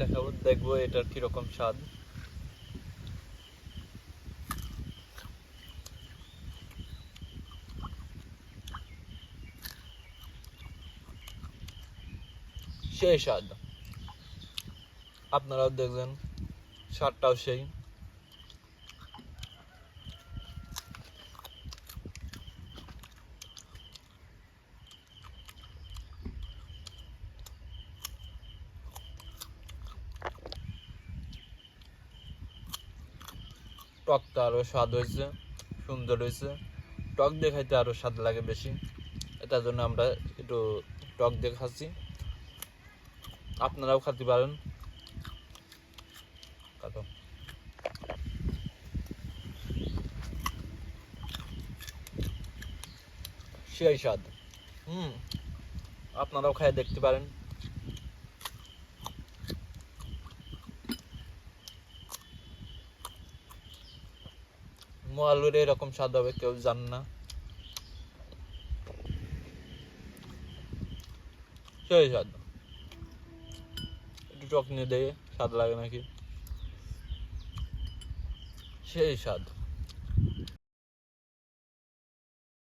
দেখাবো, দেখবো এটার কিরকম স্বাদ। সেই স্বাদ, আপনারাও দেখবেন, স্বাদটাও সেই। টকটা আরো স্বাদ হয়েছে, সুন্দর হয়েছে। টক দিয়ে খাইতে আরো স্বাদ লাগে বেশি, এটার জন্য আমরা একটু টক দিয়ে খাচ্ছি। আপনারাও খেতে পারেন। কাটো। সেই স্বাদ। আপনারাও খাই দেখতে পারেন। মোয়ালুর এরকম স্বাদ হবে কেউ জান না। সেই স্বাদ। একটু টক নিয়ে দিয়ে স্বাদ লাগে নাকি, সেই স্বাদ।